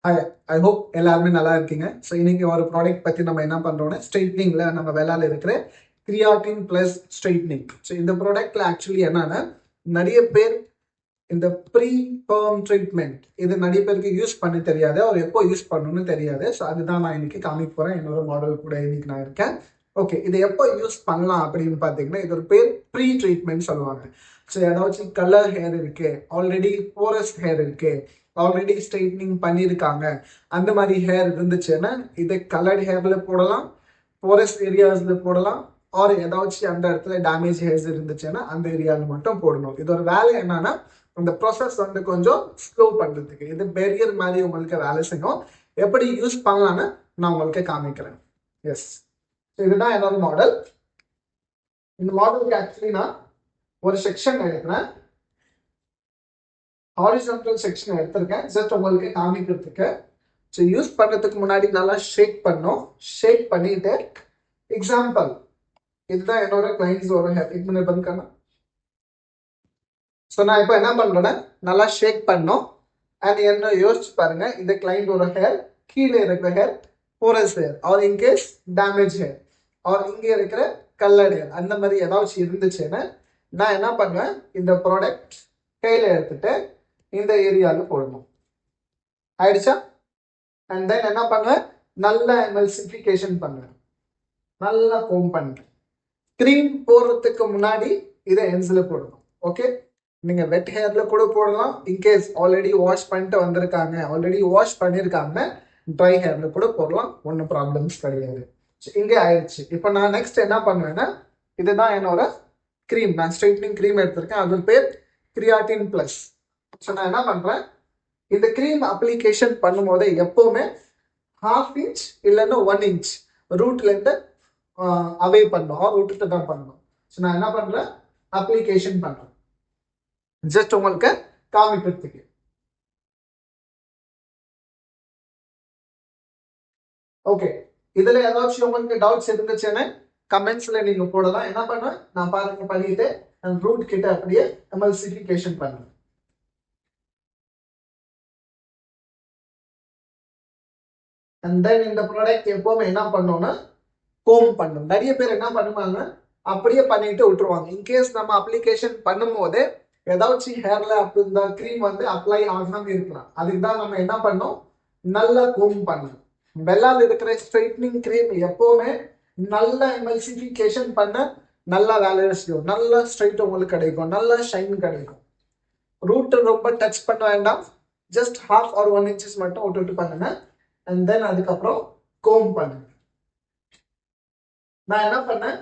Hi, I hope எல்லாருமே நல்லா இருக்கீங்க. ஸோ இன்னைக்கு ஒரு ப்ராடக்ட் பற்றி நம்ம என்ன பண்ணுறோம்னா ஸ்ட்ரைட்னிங்கில் நம்ம வேலையில் இருக்கிற கிரியாட்டின் ப்ளஸ் ஸ்ட்ரைட்னிங். ஸோ இந்த ப்ராடக்ட்ல ஆக்சுவலி என்னன்னா நிறைய பேர் இந்த ப்ரீ பெர்ம் ட்ரீட்மெண்ட் இது நிறைய பேருக்கு யூஸ் பண்ண தெரியாது, அவர் எப்போ யூஸ் பண்ணணும்னு தெரியாது. ஸோ அதுதான் நான் இன்னைக்கு காமிக்க போகிறேன். என்னோட மாடல் கூட இன்னைக்கு நான் இருக்கேன். ஓகே, இதை எப்போ யூஸ் பண்ணலாம் அப்படின்னு பார்த்தீங்கன்னா இது ஒரு பேர் ப்ரீ ட்ரீட்மெண்ட் சொல்லுவாங்க. ஸோ ஏதாச்சும் கலர் ஹேர் இருக்கு, ஆல்ரெடி போரஸ் ஹேர் இருக்கு, ஆல்ரெடி ஸ்ட்ரைட்னிங் பண்ணியிருக்காங்க, அந்த மாதிரி ஹேர் இருந்துச்சுன்னா இதை கலர்ட் ஹேர்ல போடலாம், போரஸ் ஏரியாஸ்ல போடலாம், ஆர் ஏதாச்சும் அந்த இடத்துல டேமேஜ் ஹேர்ஸ் இருந்துச்சுன்னா அந்த ஏரியாவில் மட்டும் போடணும். இதோட வேலை என்னன்னா இந்த ப்ராசஸ் வந்து கொஞ்சம் ஸ்லோ பண்றதுக்கு. இது பேரியர் மாதிரி உங்களுக்கு வேலை செய்யும். எப்படி யூஸ் பண்ணலான்னு நான் உங்களுக்கு காமிக்கிறேன். எஸ், இதுதான் என்னோட மாடல். இந்த மாடலுக்கு ஆக்சுவலி நான் ஒரு செக்ஷன் எடுக்கிறேன், ஹாரிசான்டல் செக்ஷன் எடுத்திருக்கேன் ஜஸ்ட் உங்களுக்கு காமிக்கிறதுக்கு. ஸோ யூஸ் பண்ணுறதுக்கு முன்னாடி நல்லா ஷேக் பண்ணோம். ஷேக் பண்ணிட்டு எக்ஸாம்பிள் இதுதான் என்னோட கிளைண்ட்ஸோட ஹேர். एक मिनट बंद करना. ஸோ நான் இப்போ என்ன பண்ணுறேன்னா நல்லா ஷேக் பண்ணோம். அண்ட் என்ன யோசிச்சு பாருங்க, இந்த கிளைண்டோட ஹேர் கீழே இருக்கிற hair porous hair, or in case damage hair, or இங்கே இருக்கிற கலர்ட் ஹேர், அந்த மாதிரி ஏதாச்சும் இருந்துச்சுன்னா நான் என்ன பண்ணுவேன், இந்த ப்ராடக்ட் கையில் எடுத்துட்டு இந்த ஏரியாவில் போடணும். ஆயிடுச்சா? அண்ட் தென் என்ன பண்ணுவேன், நல்லா எமல்சிஃபிகேஷன் பண்ணுவேன், நல்லா கோம் பண்ணுறேன். க்ரீம் போடுறதுக்கு முன்னாடி இதை என்ஸில் போடணும். ஓகே, நீங்க வெட் ஹேர்ல கூட போடலாம். இன்கேஸ் ஆல்ரெடி வாஷ் பண்ணிட்டு வந்திருக்காங்க, ஆல்ரெடி வாஷ் பண்ணியிருக்காங்க, ட்ரை ஹேர்ல கூட போடலாம், ஒன்றும் ப்ராப்ளம்ஸ் கிடையாது. இங்கே ஆயிடுச்சு. இப்போ நான் நெக்ஸ்ட் என்ன பண்ணுவேன்னா இதுதான் என்னோட க்ரீம். நான் ஸ்ட்ரைட்னிங் க்ரீம் எடுத்திருக்கேன், அது பேர் கிரியாட்டின் பிளஸ். ஸோ நான் என்ன பண்றேன், இந்த க்ரீம் அப்ளிகேஷன் பண்ணும்போது எப்பவுமே 1/2 இன்ச் இல்லைன்னா 1 இன்ச் ரூட்ல இருந்து அவே பண்ணணும், ரூட்டு தான் பண்ணணும். ஸோ நான் என்ன பண்றேன், அப்ளிகேஷன் பண்றேன் ஜஸ்ட் உங்களுக்கு காமிக்கிறதுக்கு. ஓகே, இதுல ஏதாச்சும் உங்களுக்கு டவுட்ஸ் இருந்துச்சுன்னா கமெண்ட்ஸ்ல நீங்க போடலாம். என்ன பண்ண நான் பாருங்க பண்ணிட்டு ரூட் கிட்ட அப்படியே எமல்சிஃபிகேஷன் பண்ணுறேன். அண்ட் தென் இந்த ப்ராடக்ட் எப்பவுமே என்ன பண்ணோம்னா கோம் பண்ணும். நிறைய பேர் என்ன பண்ணுவாங்க, அப்படியே பண்ணிட்டு விட்டுருவாங்க. இன்கேஸ் நம்ம அப்ளிகேஷன் பண்ணும்போது ஏதாச்சும் ஹேர்ல இந்த க்ரீம் வந்து அப்ளை ஆகாம இருக்கலாம். அதுக்கு தான் நம்ம என்ன பண்ணோம், நல்லா கோம் பண்ணணும். வெள்ளால் இருக்கிற ஸ்ட்ரைட்னிங் க்ரீம் எப்பவுமே நல்ல எமல்சிஃபிகேஷன் பண்ண நல்லா வேலை செய்யும், நல்லா ஸ்ட்ரைட் உங்களுக்கு கிடைக்கும், நல்லா ஷைன் கிடைக்கும். ரூட் ரொம்ப டச் பண்ண வேண்டாம், ஜஸ்ட் 1/2 or 1 inches மட்டும் விட்டுட்டு பண்ணுங்க. அண்ட் தென் அதுக்கப்புறம் கோம் பண்ணுங்க. நான் என்ன பண்ணேன்,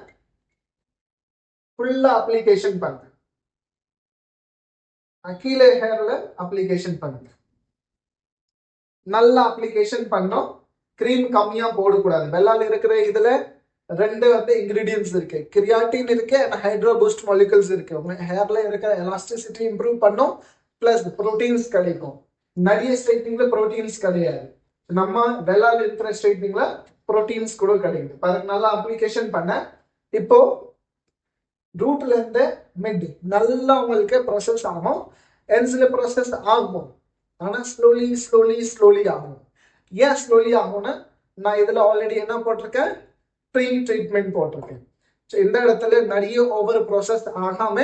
ஃபுல்லா அப்ளிகேஷன் பண்ணேன். கீழே ஹேர்ல அப்ளிகேஷன் பண்ணுங்க, நல்லா அப்ளிகேஷன் பண்ணோம். க்ரீம் கம்மியா போடக்கூடாது. வெள்ளால் இருக்கிற இதுல ரெண்டு வந்து இன்கிரீடியன்ஸ் இருக்கு, கிரியாட்டின் இருக்கு அண்ட் ஹைட்ரோ பூஸ்ட் மாலிகூல்ஸ் இருக்கு. உங்க ஹேர்ல இருக்கிற எலாஸ்டிசிட்டி இம்ப்ரூவ் பண்ணும், பிளஸ் ப்ரோட்டீன்ஸ் கிடைக்கும். நிறைய ஸ்ட்ரைட்னிங்ல ப்ரோட்டீன்ஸ் கிடையாது, நம்ம வெள்ளால் இருக்கிற ஸ்ட்ரைட்னிங்ல ப்ரோட்டீன்ஸ் கூட கிடைக்குது. பாருங்க, நல்லா அப்ளிகேஷன் பண்ண. இப்போ ரூட்ல இருந்து மிட் நல்லா உங்களுக்கு ப்ராசஸ் ஆகும், என்ஸ்ல ப்ராசஸ் ஆகும், ஆனா ஸ்லோலி ஸ்லோலி ஸ்லோலி ஆகும். ஏன் ஸ்லோலி ஆகும்னா நான் இதுல ஆல்ரெடி என்ன போட்டிருக்கேன், ப்ரீ ட்ரீட்மெண்ட் போட்டிருக்கேன். ஸோ இந்த இடத்துல நிறைய ஓவர் ப்ராசஸ் ஆகாம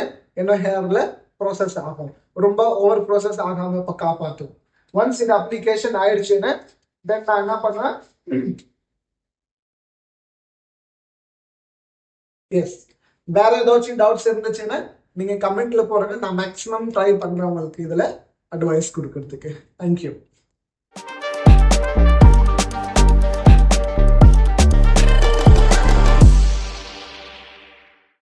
என்ன ஹேர்ல ப்ராசஸ் ஆகும், ரொம்ப ஓவர் ப்ராசஸ் ஆகாம இப்போ காப்பாற்றும். ஒன்ஸ் இந்த அப்ளிகேஷன் ஆயிடுச்சுன்னா தென் நான் என்ன பண்ணுவேன், எஸ் வேற ஏதாச்சும் டவுட்ஸ் இருந்துச்சுன்னா நீங்க கமெண்ட்ல போறேன்னு நான் மேக்ஸிமம் ட்ரை பண்றேன் உங்களுக்கு இதுல அட்வைஸ் கொடுக்கறதுக்கு. தேங்க்யூ.